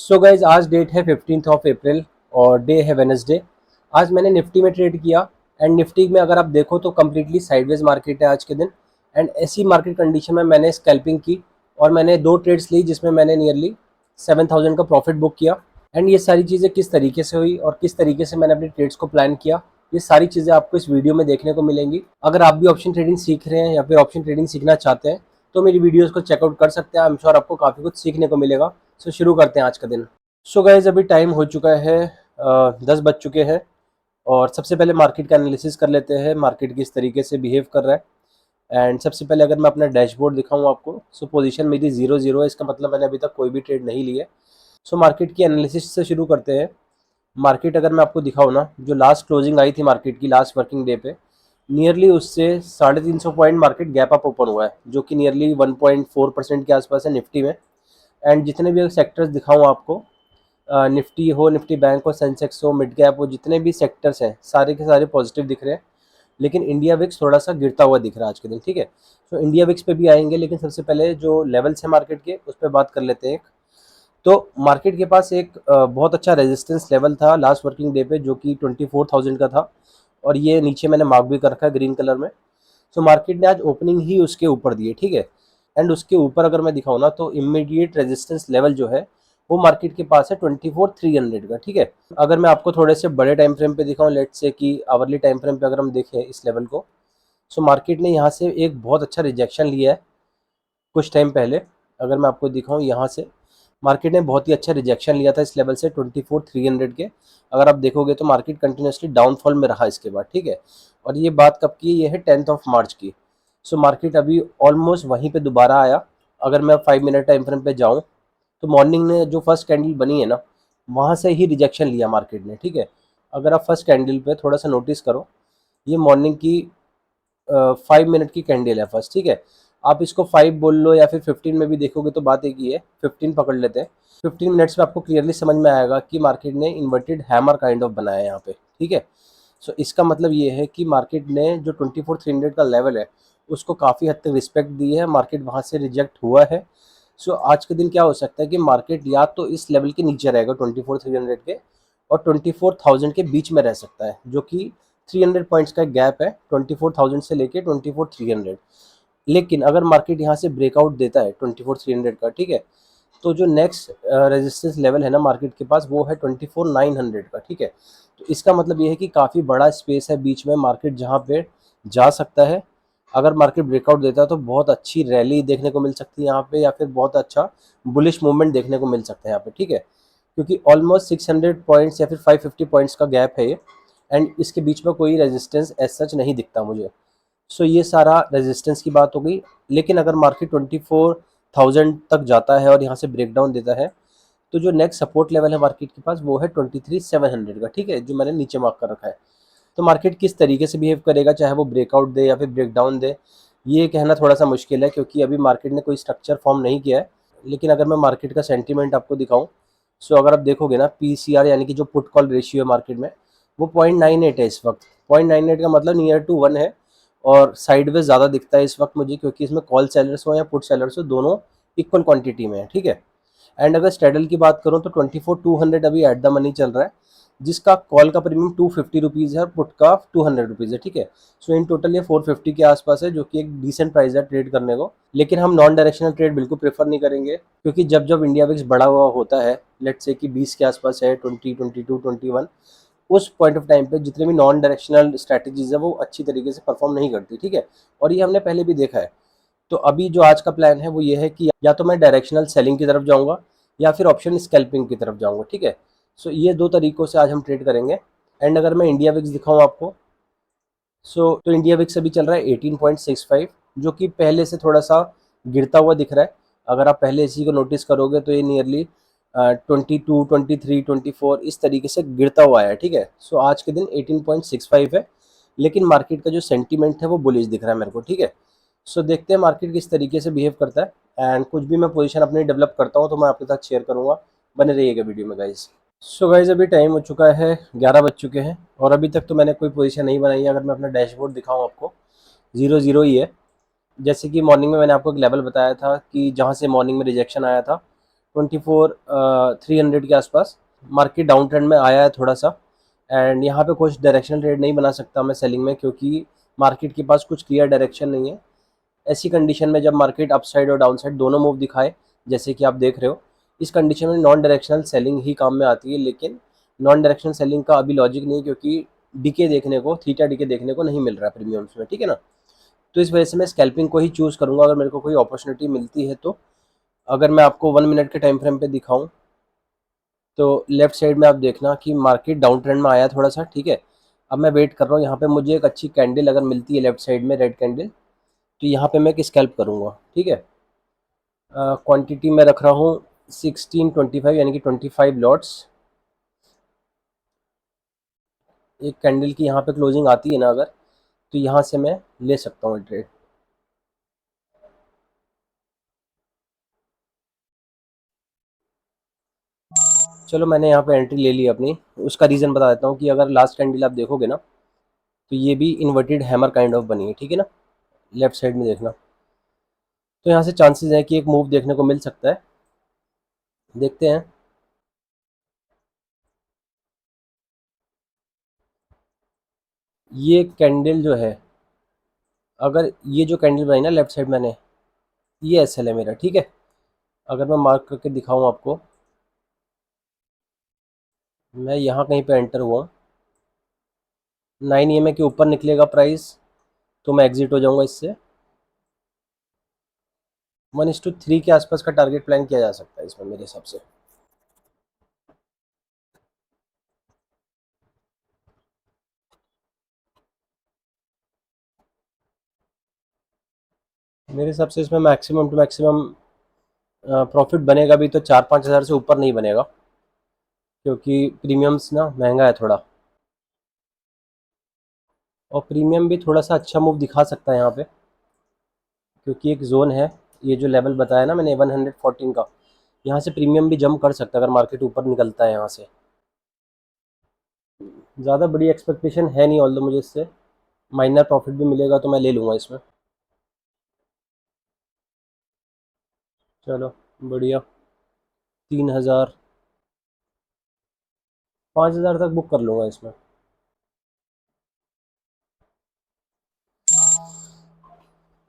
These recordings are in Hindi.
सो गाइज आज डेट है 15th ऑफ अप्रैल और डे है वेनसडे। आज मैंने निफ्टी में ट्रेड किया एंड निफ्टी में अगर आप देखो तो कम्प्लीटली साइडवेज मार्केट है आज के दिन। एंड ऐसी मार्केट कंडीशन में मैंने स्कैल्पिंग की और मैंने 2 ट्रेड्स ली जिसमें मैंने नियरली 7,000 का प्रॉफिट बुक किया। एंड ये सारी चीज़ें किस तरीके से हुई और किस तरीके से मैंने अपने ट्रेड्स को प्लान किया, ये सारी चीज़ें आपको इस वीडियो में देखने को मिलेंगी। अगर आप भी ऑप्शन ट्रेडिंग सीख रहे हैं या फिर ऑप्शन ट्रेडिंग सीखना चाहते हैं तो मेरी वीडियोस को चेकआउट कर सकते हैं। आई एम श्योर आपको काफ़ी कुछ सीखने को मिलेगा। सो शुरू करते हैं आज का दिन। सो गाइज अभी टाइम हो चुका है 10 बज चुके हैं और सबसे पहले मार्केट का एनालिसिस कर लेते हैं, मार्केट किस तरीके से बिहेव कर रहा है। एंड सबसे पहले अगर मैं अपना डैशबोर्ड दिखाऊं आपको, सो पोजीशन मेरी 0-0 है, इसका मतलब मैंने अभी तक कोई भी ट्रेड नहीं ली है। सो मार्केट की एनालिसिस से शुरू करते हैं। मार्केट अगर मैं आपको दिखाऊं ना, जो लास्ट क्लोजिंग आई थी मार्केट की लास्ट वर्किंग डे पे, नियरली उससे 350 point market gap up open हुआ है, जो कि नियरली 1.4% के आसपास है निफ्टी में। एंड जितने भी सेक्टर्स दिखाऊं आपको, निफ्टी हो, निफ्टी बैंक हो, सेंसेक्स हो, मिड कैप हो, जितने भी सेक्टर्स हैं सारे के सारे पॉजिटिव दिख रहे हैं। लेकिन इंडिया विक्स थोड़ा सा गिरता हुआ दिख रहा है आज के दिन। ठीक है, तो इंडिया विक्स पे भी आएंगे, लेकिन सबसे पहले जो लेवल्स है मार्केट के उस पर बात कर लेते हैं। तो मार्केट के पास एक बहुत अच्छा रेजिस्टेंस लेवल था लास्ट वर्किंग डे पे, जो कि 24,000 का था और ये नीचे मैंने मार्क भी कर रखा है ग्रीन कलर में। सो मार्केट ने आज ओपनिंग ही उसके ऊपर दी है। ठीक है, एंड उसके ऊपर अगर मैं दिखाऊँ ना, तो इमीडिएट रेजिस्टेंस लेवल जो है वो मार्केट के पास है 24,300 का। ठीक है, अगर मैं आपको थोड़े से बड़े टाइम फ्रेम पे दिखाऊं, लेट्स से कि आवरली टाइम फ्रेम पे अगर हम देखें इस लेवल को, सो मार्केट ने यहाँ से एक बहुत अच्छा रिजेक्शन लिया है कुछ टाइम पहले। अगर मैं आपको दिखाऊं, यहाँ से मार्केट ने बहुत ही अच्छा रिजेक्शन लिया था इस लेवल से 24,300 के। अगर आप देखोगे तो मार्केट कंटिन्यूसली डाउनफॉल में रहा इसके बाद। ठीक है, और ये बात कब की, ये है 10th ऑफ मार्च की। सो मार्केट अभी ऑलमोस्ट वहीं पे दोबारा आया। अगर मैं 5 मिनट टाइम फ्रेम पे जाऊँ तो मॉर्निंग में जो फर्स्ट कैंडल बनी है ना, वहाँ से ही रिजेक्शन लिया मार्केट ने। ठीक है, अगर आप फर्स्ट कैंडल पे थोड़ा सा नोटिस करो, ये मॉर्निंग की 5 मिनट की कैंडल है फर्स्ट। ठीक है, आप इसको 5 बोल लो या फिर 15 में भी देखोगे तो बात एक ही है। 15 पकड़ लेते हैं। 15 मिनट्स में आपको क्लियरली समझ में आएगा कि मार्केट ने इन्वर्टेड हैमर काइंड ऑफ बनाया है यहाँ पे। ठीक है, सो इसका मतलब ये है कि मार्केट ने जो 24,300 का लेवल है उसको काफ़ी हद तक रिस्पेक्ट दी है, मार्केट वहाँ से रिजेक्ट हुआ है। सो आज के दिन क्या हो सकता है कि मार्केट या तो इस लेवल के नीचे रहेगा 24,300 के और 24,000 के बीच में रह सकता है, जो कि 300 पॉइंट्स का गैप है 24,000 से लेके 24,300। लेकिन अगर मार्केट यहाँ से ब्रेकआउट देता है 24,300 का, ठीक है, तो जो नेक्स्ट रेजिस्टेंस लेवल है ना मार्केट के पास, वो है 24,900 का। ठीक है, तो इसका मतलब ये है कि काफ़ी बड़ा स्पेस है बीच में मार्केट जहाँ पे जा सकता है। अगर मार्केट ब्रेकआउट देता है तो बहुत अच्छी रैली देखने को मिल सकती है यहाँ पे, या फिर बहुत अच्छा बुलिश मूवमेंट देखने को मिल सकता है यहाँ पे। ठीक है, क्योंकि ऑलमोस्ट 600 पॉइंट्स या फिर 550 पॉइंट्स का गैप है ये, एंड इसके बीच में कोई रेजिस्टेंस एज सच नहीं दिखता मुझे। सो ये सारा रेजिस्टेंस की बात हो गई। लेकिन अगर मार्केट 24,000 तक जाता है और यहाँ से ब्रेकडाउन देता है, तो जो नेक्स्ट सपोर्ट लेवल है मार्केट के पास वो है 23,700 का। ठीक है, जो मैंने नीचे मार्क कर रखा है। तो मार्केट किस तरीके से बिहेव करेगा, चाहे वो ब्रेकआउट दे या फिर ब्रेकडाउन दे, ये कहना थोड़ा सा मुश्किल है, क्योंकि अभी मार्केट ने कोई स्ट्रक्चर फॉर्म नहीं किया है। लेकिन अगर मैं मार्केट का सेंटीमेंट आपको दिखाऊं, सो अगर आप देखोगे ना, पीसीआर यानी कि जो पुट कॉल रेशियो है मार्केट में, वो 0.98 है इस वक्त। 0.98 का मतलब नियर टू 1 है, और साइडवेज ज़्यादा दिखता है इस वक्त मुझे, क्योंकि इसमें कॉल सेलर्स हो या पुट सेलर्स हो, दोनों इक्वल क्वांटिटी में है। ठीक है, एंड अगर स्ट्रेडल की बात करूँ तो 24,200 अभी एट द मनी चल रहा है, जिसका कॉल का प्रीमियम 250 रुपीज़ है और पुट का 200 रुपीज़ है। ठीक है, सो इन टोटल ये 450 के आसपास है, जो कि एक डिसेंट प्राइस है ट्रेड करने को। लेकिन हम नॉन डायरेक्शनल ट्रेड बिल्कुल प्रेफर नहीं करेंगे, क्योंकि जब जब इंडिया विक्स बढ़ा हुआ होता है, लेट्स से कि 20 के आसपास है, 20, 22, 21, उस पॉइंट ऑफ टाइम पे जितने भी नॉन डायरेक्शनल स्ट्रैटेजीज है वो अच्छी तरीके से परफॉर्म नहीं करती। ठीक है, और ये हमने पहले भी देखा है। तो अभी जो आज का प्लान है वो ये है कि या तो मैं डायरेक्शनल सेलिंग की तरफ जाऊंगा या फिर ऑप्शन स्कैल्पिंग की तरफ जाऊंगा। ठीक है, सो ये दो तरीकों से आज हम ट्रेड करेंगे। एंड अगर मैं इंडिया विक्स दिखाऊं आपको, तो इंडिया विक्स अभी चल रहा है 18.65, जो कि पहले से थोड़ा सा गिरता हुआ दिख रहा है। अगर आप पहले इसी को नोटिस करोगे तो ये नियरली 22, 23, 24 इस तरीके से गिरता हुआ है। ठीक है, सो आज के दिन 18.65 है, लेकिन मार्केट का जो सेंटीमेंट है वो बुलिश दिख रहा है मेरे को। ठीक है, सो देखते हैं मार्केट किस तरीके से बिहेव करता है। एंड कुछ भी मैं पोजीशन अपनी डेवलप करता हूँ तो मैं आपके साथ शेयर करूँगा। बने रहिएगा वीडियो में गाइज। सो गाइज अभी टाइम हो चुका है, 11 बज चुके हैं और अभी तक तो मैंने कोई पोजीशन नहीं बनाई है। अगर मैं अपना डैशबोर्ड दिखाऊँ आपको, 0-0 ही है। जैसे कि मॉर्निंग में मैंने आपको एक लेवल बताया था कि जहाँ से मॉर्निंग में रिजेक्शन आया था 300 के आसपास। मार्केट डाउन ट्रेंड में आया है थोड़ा सा, एंड यहाँ पे कुछ डायरेक्शनल ट्रेड नहीं बना सकता मैं सेलिंग में, क्योंकि मार्केट के पास कुछ क्लियर डायरेक्शन नहीं है। ऐसी कंडीशन में जब मार्केट अपसाइड और डाउनसाइड दोनों मूव दिखाए, जैसे कि आप देख रहे हो, इस कंडीशन में नॉन डायरेक्शनल सेलिंग ही काम में आती है। लेकिन नॉन डायरेक्शनल सेलिंग का अभी लॉजिक नहीं है, क्योंकि डीके देखने को, थीटा डीके देखने को नहीं मिल रहा है प्रीमियम्स में, ठीक है ना। तो इस वजह से मैं स्कैल्पिंग को ही चूज़ करूँगा अगर मेरे को कोई अपॉर्चुनिटी मिलती है तो। अगर मैं आपको 1 मिनट के टाइम फ्रेम पे दिखाऊं, तो लेफ्ट साइड में आप देखना कि मार्केट डाउन ट्रेंड में आया थोड़ा सा, ठीक है। अब मैं वेट कर रहा हूँ, यहाँ पे मुझे एक अच्छी कैंडल अगर मिलती है लेफ्ट साइड में, रेड कैंडल, तो यहाँ पे मैं एक स्कैल्प करूँगा, ठीक है। क्वांटिटी में रख रहा हूँ 1625, यानी कि 25 लॉट्स। एक कैंडल की यहाँ पे क्लोजिंग आती है ना अगर, तो यहाँ से मैं ले सकता हूँ ट्रेड। चलो मैंने यहाँ पे एंट्री ले ली अपनी। उसका रीज़न बता देता हूँ कि अगर लास्ट कैंडल आप देखोगे ना, तो ये भी इन्वर्टेड हैमर काइंड ऑफ बनी है, ठीक है ना। लेफ्ट साइड में देखना, तो यहाँ से चांसेस हैं कि एक मूव देखने को मिल सकता है। देखते हैं। ये कैंडल जो है, अगर ये जो कैंडल बनाई ना लेफ्ट साइड मैंने, ये एसएल है मेरा, ठीक है। अगर मैं मार्क करके दिखाऊं आपको, मैं यहाँ कहीं पे एंटर हुआ हूँ, 9 EMA के ऊपर निकलेगा प्राइस तो मैं एग्जिट हो जाऊंगा इससे। 1:3 के आसपास का टारगेट प्लान किया जा सकता है इसमें मेरे हिसाब से। मेरे हिसाब से इसमें मैक्सिमम टू मैक्सिमम प्रॉफिट बनेगा भी तो 4-5 हज़ार से ऊपर नहीं बनेगा, क्योंकि प्रीमियम्स ना महंगा है थोड़ा, और प्रीमियम भी थोड़ा सा अच्छा मूव दिखा सकता है यहाँ पे, क्योंकि एक जोन है, ये जो लेवल बताया ना मैंने 114 का, यहाँ से प्रीमियम भी जंप कर सकता है अगर मार्केट ऊपर निकलता है यहाँ से। ज़्यादा बड़ी एक्सपेक्टेशन है नहीं, ऑल्दो मुझे इससे माइनर प्रॉफिट भी मिलेगा तो मैं ले लूँगा इसमें। चलो बढ़िया। 3,000, 5,000 तक बुक कर लूँगा इसमें।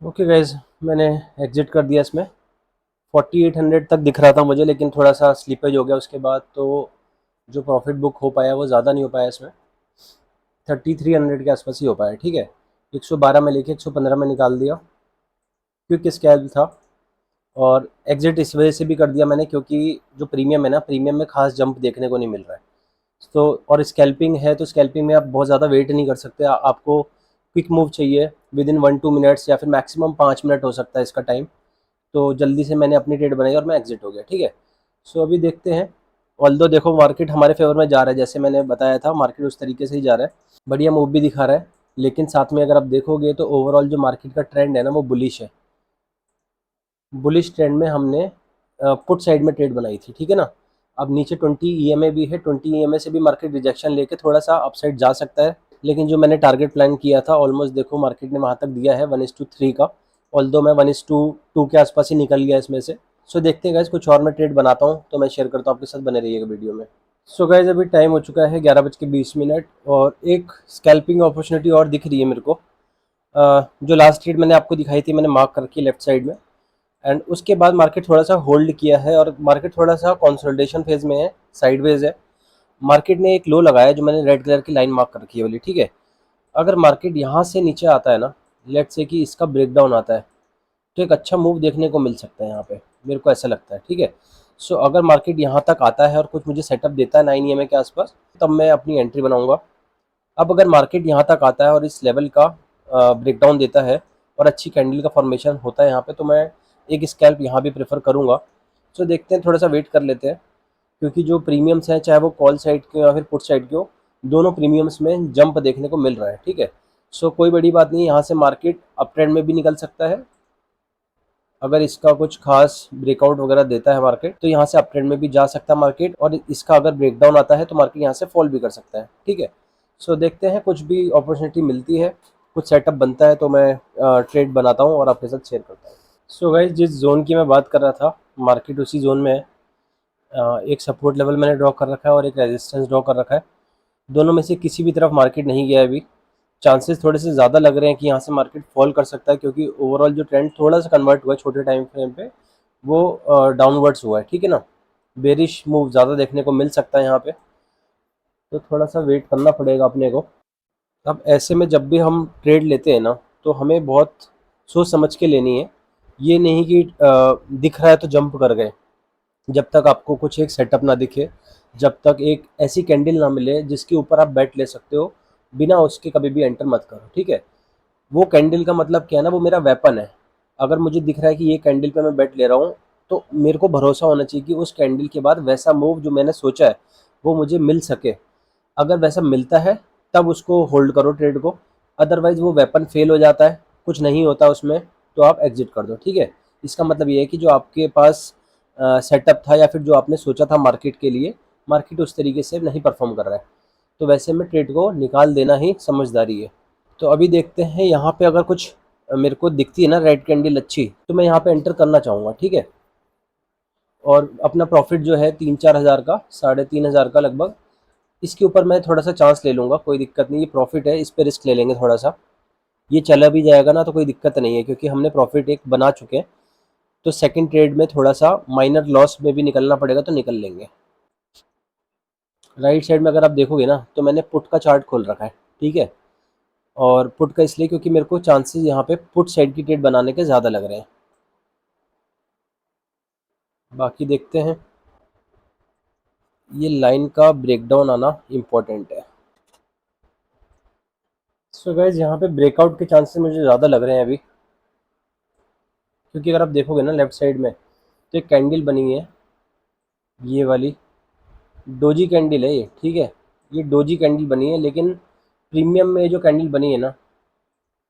ओके गाइज, मैंने एग्जिट कर दिया इसमें। 4800 तक दिख रहा था मुझे, लेकिन थोड़ा सा स्लीपेज हो गया उसके बाद, तो जो प्रॉफिट बुक हो पाया वो ज़्यादा नहीं हो पाया इसमें। 3300 के आसपास ही हो पाया, ठीक है। 112 में लेके 115 में निकाल दिया, क्विक स्कैल्प था। और एग्जिट इस वजह से भी कर दिया मैंने, क्योंकि जो प्रीमियम है ना, प्रीमियम में खास जंप देखने को नहीं मिल रहा है। तो और स्कैल्पिंग है, तो स्कैल्पिंग में आप बहुत ज़्यादा वेट नहीं कर सकते, आपको क्विक मूव चाहिए विद इन 1-2 मिनट्स, या फिर मैक्सिमम 5 मिनट हो सकता है इसका टाइम। तो जल्दी से मैंने अपनी ट्रेड बनाई और मैं एग्जिट हो गया, ठीक है। सो अभी देखते हैं। ऑल्दो देखो मार्केट हमारे फेवर में जा रहा है, जैसे मैंने बताया था मार्केट उस तरीके से ही जा रहा है, बढ़िया मूव भी दिखा रहा है। लेकिन साथ में अगर आप देखोगे तो ओवरऑल जो मार्केट का ट्रेंड है ना, वो बुलिश है। बुलिश ट्रेंड में हमने पुट साइड में ट्रेड बनाई थी, ठीक है ना। अब नीचे 20 EMA भी है, 20 EMA से भी मार्केट रिजेक्शन लेके थोड़ा सा अपसाइड जा सकता है। लेकिन जो मैंने टारगेट प्लान किया था, ऑलमोस्ट देखो मार्केट ने वहाँ तक दिया है 1:3 का। ऑल्दो मैं 1:2 के आसपास ही निकल गया इसमें से। सो देखते हैं गाइज, कुछ और मैं ट्रेड बनाता हूँ तो मैं शेयर करता हूँ आपके साथ, बने रहिएगा वीडियो में। सो गाइज अभी टाइम हो चुका है 11:20, और एक स्कैल्पिंग अपॉर्चुनिटी और दिख रही है मेरे को। जो लास्ट ट्रेड मैंने आपको दिखाई थी, मैंने मार्क करके लेफ्ट साइड में, एंड उसके बाद मार्केट थोड़ा सा होल्ड किया है और मार्केट थोड़ा सा कंसोलिडेशन फेज में है, साइडवेज है। मार्केट ने एक लो लगाया जो मैंने रेड कलर की लाइन मार्क कर रखी है वाली, ठीक है। अगर मार्केट यहाँ से नीचे आता है ना, लेट्स से कि इसका ब्रेकडाउन आता है, तो एक अच्छा मूव देखने को मिल सकता है यहाँ पे, मेरे को ऐसा लगता है, ठीक है। सो अगर मार्केट यहाँ तक आता है और कुछ मुझे सेटअप देता है 9 EMA के आसपास, तब मैं अपनी एंट्री बनाऊंगा। अब अगर मार्केट यहाँ तक आता है और इस लेवल का ब्रेकडाउन देता है और अच्छी कैंडल का फॉर्मेशन होता है यहाँ पे, तो मैं एक स्कैल्प यहाँ भी प्रेफर करूँगा। सो देखते हैं, थोड़ा सा वेट कर लेते हैं, क्योंकि जो प्रीमियम्स हैं, चाहे वो कॉल साइड के या फिर पुट साइड के हो, दोनों प्रीमियम्स में जंप देखने को मिल रहा है, ठीक है। सो कोई बड़ी बात नहीं, यहाँ से मार्केट अप ट्रेंड में भी निकल सकता है। अगर इसका कुछ खास ब्रेकआउट वगैरह देता है मार्केट, तो यहाँ से अप ट्रेंड में भी जा सकता है मार्केट, और इसका अगर ब्रेकडाउन आता है तो मार्केट यहाँ से फॉल भी कर सकता है, ठीक है। सो देखते हैं, कुछ भी अपॉर्चुनिटी मिलती है, कुछ सेटअप बनता है तो मैं ट्रेड बनाता हूँ और आपके साथ शेयर करता हूँ। सो गाइस, जिस जोन की मैं बात कर रहा था, मार्केट उसी जोन में है। एक सपोर्ट लेवल मैंने ड्रॉ कर रखा है और एक रेजिस्टेंस ड्रॉ कर रखा है। दोनों में से किसी भी तरफ मार्केट नहीं गया है अभी। चांसेस थोड़े से ज़्यादा लग रहे हैं कि यहाँ से मार्केट फॉल कर सकता है, क्योंकि ओवरऑल जो ट्रेंड थोड़ा सा कन्वर्ट हुआ है छोटे टाइम फ्रेम पे, वो डाउनवर्ड्स हुआ है, ठीक है ना। बेरिश मूव ज़्यादा देखने को मिल सकता है यहाँ पे, तो थोड़ा सा वेट करना पड़ेगा अपने को। अब ऐसे में जब भी हम ट्रेड लेते हैं ना, तो हमें बहुत सोच समझ के लेनी है। ये नहीं कि दिख रहा है तो जंप कर गए। जब तक आपको कुछ एक सेटअप ना दिखे, जब तक एक ऐसी कैंडल ना मिले जिसके ऊपर आप बैट ले सकते हो, बिना उसके कभी भी एंटर मत करो, ठीक है। वो कैंडल का मतलब क्या है ना, वो मेरा वेपन है। अगर मुझे दिख रहा है कि ये कैंडल पे मैं बेट ले रहा हूँ, तो मेरे को भरोसा होना चाहिए कि उस कैंडल के बाद वैसा मूव जो मैंने सोचा है वो मुझे मिल सके। अगर वैसा मिलता है तब उसको होल्ड करो ट्रेड को। अदरवाइज वो वेपन फेल हो जाता है, कुछ नहीं होता उसमें, तो आप एग्जिट कर दो, ठीक है। इसका मतलब ये है कि जो आपके पास सेटअप था या फिर जो आपने सोचा था मार्केट के लिए, मार्केट उस तरीके से नहीं परफॉर्म कर रहा है, तो वैसे में ट्रेड को निकाल देना ही समझदारी है। तो अभी देखते हैं यहाँ पे अगर कुछ मेरे को दिखती है ना रेड कैंडल अच्छी, तो मैं यहाँ पे एंटर करना चाहूँगा, ठीक है। और अपना प्रॉफिट जो है 3-4 हज़ार का, 3,500 का लगभग, इसके ऊपर मैं थोड़ा सा चांस ले लूँगा, कोई दिक्कत नहीं। ये प्रॉफिट है, इस पे रिस्क ले लेंगे थोड़ा सा। ये चला भी जाएगा ना तो कोई दिक्कत नहीं है, क्योंकि हमने प्रॉफिट एक बना चुके हैं। तो सेकंड ट्रेड में थोड़ा सा माइनर लॉस में भी निकलना पड़ेगा तो निकल लेंगे। राइट साइड में अगर आप देखोगे ना, तो मैंने पुट का चार्ट खोल रखा है, ठीक है। और पुट का इसलिए क्योंकि मेरे को चांसेस यहाँ पे पुट साइड की ट्रेड बनाने के ज़्यादा लग रहे हैं। बाकी देखते हैं। ये लाइन का ब्रेकडाउन आना इम्पोर्टेंट है। सो गाइज यहाँ पे ब्रेकआउट के चांसेस मुझे ज़्यादा लग रहे हैं अभी, क्योंकि अगर आप देखोगे ना लेफ्ट साइड में, तो एक कैंडल बनी है, ये वाली डोजी कैंडल है ये, ठीक है। ये डोजी कैंडल बनी है, लेकिन प्रीमियम में जो कैंडल बनी है ना,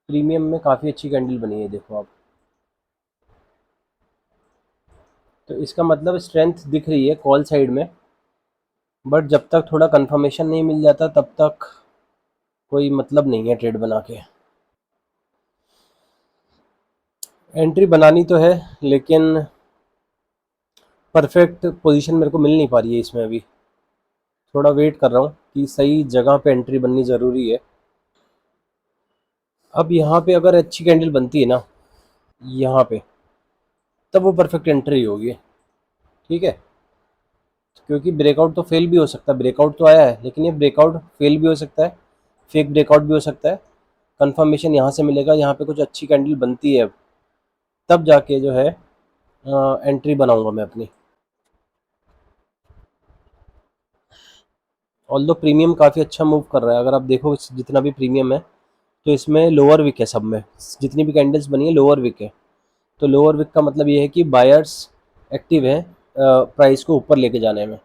प्रीमियम में काफ़ी अच्छी कैंडल बनी है, देखो आप। तो इसका मतलब स्ट्रेंथ दिख रही है कॉल साइड में, बट जब तक थोड़ा कंफर्मेशन नहीं मिल जाता तब तक कोई मतलब नहीं है ट्रेड बना के। एंट्री बनानी तो है, लेकिन परफेक्ट पोजीशन मेरे को मिल नहीं पा रही है इसमें अभी। थोड़ा वेट कर रहा हूँ कि सही जगह पे एंट्री बननी ज़रूरी है। अब यहाँ पे अगर अच्छी कैंडल बनती है ना, यहाँ पे, तब वो परफेक्ट एंट्री होगी, ठीक है। क्योंकि ब्रेकआउट तो फेल भी हो सकता है, ब्रेकआउट तो आया है, लेकिन ये ब्रेकआउट फेल भी हो सकता है, फेक ब्रेकआउट भी हो सकता है। कंफर्मेशन यहाँ से मिलेगा, यहाँ पे कुछ अच्छी कैंडल बनती है, तब जाके जो है एंट्री बनाऊंगा मैं अपनी। ऑल्दो प्रीमियम काफ़ी अच्छा मूव कर रहा है, अगर आप देखो जितना भी प्रीमियम है, तो इसमें लोअर विक है सब में। जितनी भी कैंडल्स बनी है लोअर विक है। तो लोअर विक का मतलब ये है कि बायर्स एक्टिव है प्राइस को ऊपर लेके जाने में।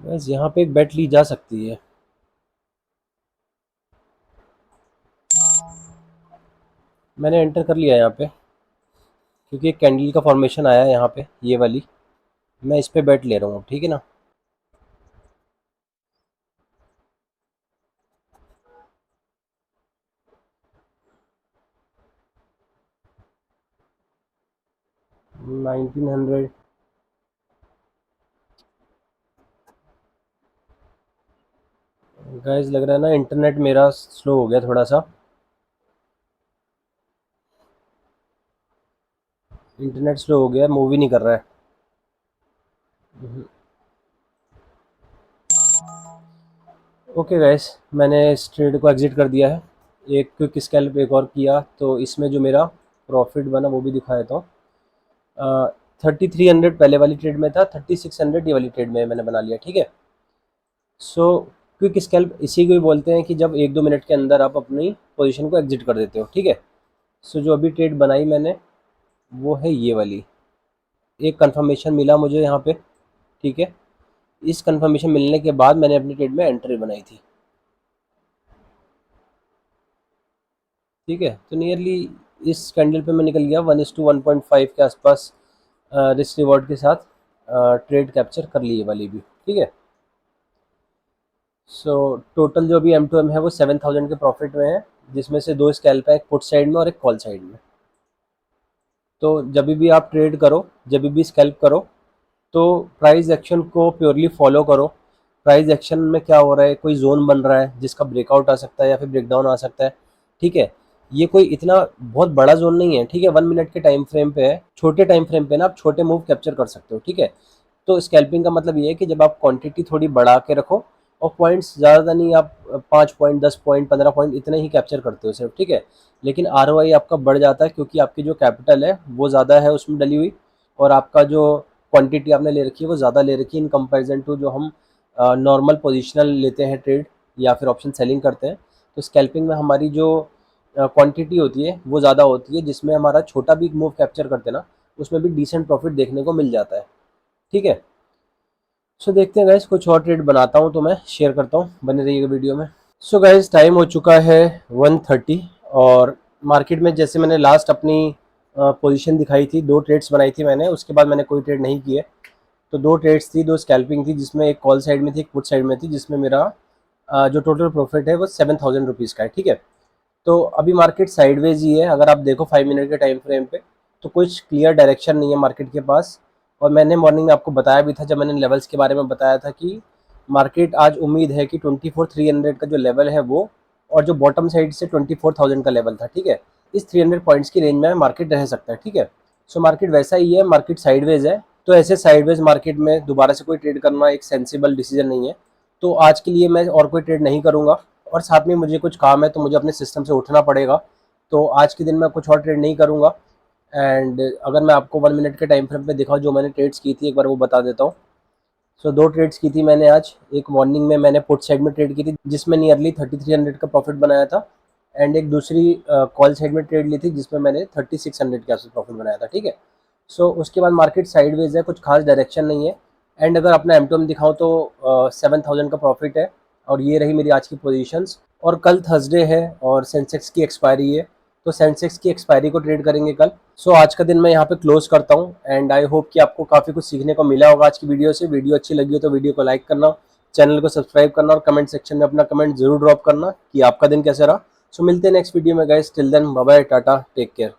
बस यहाँ पे एक बेट ली जा सकती है। मैंने एंटर कर लिया यहाँ पे, क्योंकि एक कैंडल का फॉर्मेशन आया है यहाँ पे, ये वाली। मैं इस पे बेट ले रहा हूँ, ठीक है ना। 1900। गाइस लग रहा है ना इंटरनेट मेरा स्लो हो गया थोड़ा सा। इंटरनेट स्लो हो गया, मूव ही नहीं कर रहा है। ओके गाइस, मैंने इस ट्रेड को एग्जिट कर दिया है। एक क्विक स्कैल्प एक और किया, तो इसमें जो मेरा प्रॉफिट बना वो भी दिखा देता हूँ। 3300 पहले वाली ट्रेड में था, 3600 ये वाली ट्रेड में मैंने बना लिया, ठीक है। सो क्विक स्कैल्प इसी को ही बोलते हैं कि जब 1-2 मिनट के अंदर आप अपनी पोजीशन को एग्जिट कर देते हो, ठीक है। सो जो अभी ट्रेड बनाई मैंने, वो है ये वाली। एक कंफर्मेशन मिला मुझे यहाँ पे, ठीक है। इस कंफर्मेशन मिलने के बाद मैंने अपनी ट्रेड में एंट्री बनाई थी, ठीक है। तो नियरली इस कैंडल पे मैं निकल गया 1:1.5 के आसपास, रिस्क रिवॉर्ड के साथ ट्रेड कैप्चर कर ली ये वाली भी, ठीक है। सो टोटल जो भी M2M है वो 7,000 के प्रॉफिट में है, जिसमें से 2 स्कैल्प है, एक पुट साइड में और एक कॉल साइड में। तो जब भी आप ट्रेड करो, जब भी स्कैल्प करो, तो प्राइस एक्शन को प्योरली फॉलो करो। प्राइस एक्शन में क्या हो रहा है, कोई जोन बन रहा है जिसका ब्रेकआउट आ सकता है या फिर ब्रेकडाउन आ सकता है, ठीक है। ये कोई इतना बहुत बड़ा जोन नहीं है, ठीक है। 1 मिनट के टाइम फ्रेम पे है, छोटे टाइम फ्रेम पे ना आप छोटे मूव कैप्चर कर सकते हो, ठीक है। तो स्कैल्पिंग का मतलब ये है कि जब आप क्वांटिटी थोड़ी बढ़ा के रखो और पॉइंट्स ज़्यादा नहीं, आप 5 पॉइंट 10 पॉइंट 15 पॉइंट इतने ही कैप्चर करते हो सिर्फ, ठीक है। लेकिन आरओआई आपका बढ़ जाता है क्योंकि आपकी जो कैपिटल है वो ज़्यादा है उसमें डली हुई, और आपका जो क्वांटिटी आपने ले रखी है वो ज़्यादा ले रखी है इन कंपैरिजन टू जो हम नॉर्मल पोजिशनल लेते हैं ट्रेड या फिर ऑप्शन सेलिंग करते हैं। तो स्कैल्पिंग में हमारी जो क्वांटिटी होती है वो ज़्यादा होती है, जिसमें हमारा छोटा भी मूव कैप्चर करते ना उसमें भी डिसेंट प्रॉफिट देखने को मिल जाता है, ठीक है। सो देखते हैं गाइस, कुछ और ट्रेड बनाता हूँ तो मैं शेयर करता हूँ, बने रहिएगा वीडियो में। सो गाइस, टाइम हो चुका है 1:30 और मार्केट में जैसे मैंने लास्ट अपनी पोजीशन दिखाई थी, 2 ट्रेड्स बनाई थी मैंने, उसके बाद मैंने कोई ट्रेड नहीं किए। तो 2 ट्रेड्स थी, 2 स्कैल्पिंग थी, जिसमें एक कॉल साइड में थी एक पुट साइड में थी, जिसमें मेरा जो टोटल प्रॉफिट है वो 7,000 रुपीज़ का है, ठीक है। तो अभी मार्केट साइडवेज ही है, अगर आप देखो 5 मिनट के टाइम फ्रेम पे तो कुछ क्लियर डायरेक्शन नहीं है मार्केट के पास। और मैंने मॉर्निंग में आपको बताया भी था जब मैंने लेवल्स के बारे में बताया था कि मार्केट आज उम्मीद है कि 24,300 का जो लेवल है वो, और जो बॉटम साइड से 24,000 का लेवल था, ठीक है, इस 300 पॉइंट्स की रेंज में मार्केट रह सकता है, ठीक है। सो मार्केट वैसा ही है, मार्केट साइडवेज है। तो ऐसे साइडवेज मार्केट में दोबारा से कोई ट्रेड करना एक सेंसिबल डिसीजन नहीं है। तो आज के लिए मैं और कोई ट्रेड नहीं करूँगा, और साथ में मुझे कुछ काम है तो मुझे अपने सिस्टम से उठना पड़ेगा। तो आज के दिन मैं कुछ और ट्रेड नहीं करूँगा। एंड अगर मैं आपको 1 मिनट के टाइम फ्रेम पे दिखाऊँ जो मैंने ट्रेड्स की थी, एक बार वो बता देता हूँ। सो 2 ट्रेड्स की थी मैंने आज। एक मॉर्निंग में मैंने पुट साइड में ट्रेड की थी जिसमें नियरली 3300 का प्रॉफिट बनाया था, एंड एक दूसरी कॉल साइड में ट्रेड ली थी जिसमें मैंने 3600 के आसपास प्रॉफिट बनाया था, ठीक है। सो उसके बाद मार्केट साइडवेज है, कुछ खास डायरेक्शन नहीं है। एंड अगर अपना एम टू एम दिखाऊँ तो 7,000 का प्रॉफिट है, और ये रही मेरी आज की पोजीशंस। और कल थर्सडे है और सेंसेक्स की एक्सपायरी है, तो सेंसेक्स की एक्सपायरी को ट्रेड करेंगे कल। सो आज का दिन मैं यहाँ पे क्लोज करता हूँ, एंड आई होप कि आपको काफ़ी कुछ सीखने को मिला होगा आज की वीडियो से। वीडियो अच्छी लगी हो तो वीडियो को लाइक करना, चैनल को सब्सक्राइब करना, और कमेंट सेक्शन में अपना कमेंट जरूर ड्रॉप करना कि आपका दिन कैसे रहा। सो मिलते हैं नेक्स्ट वीडियो में guys, till then bye bye, tata, take care.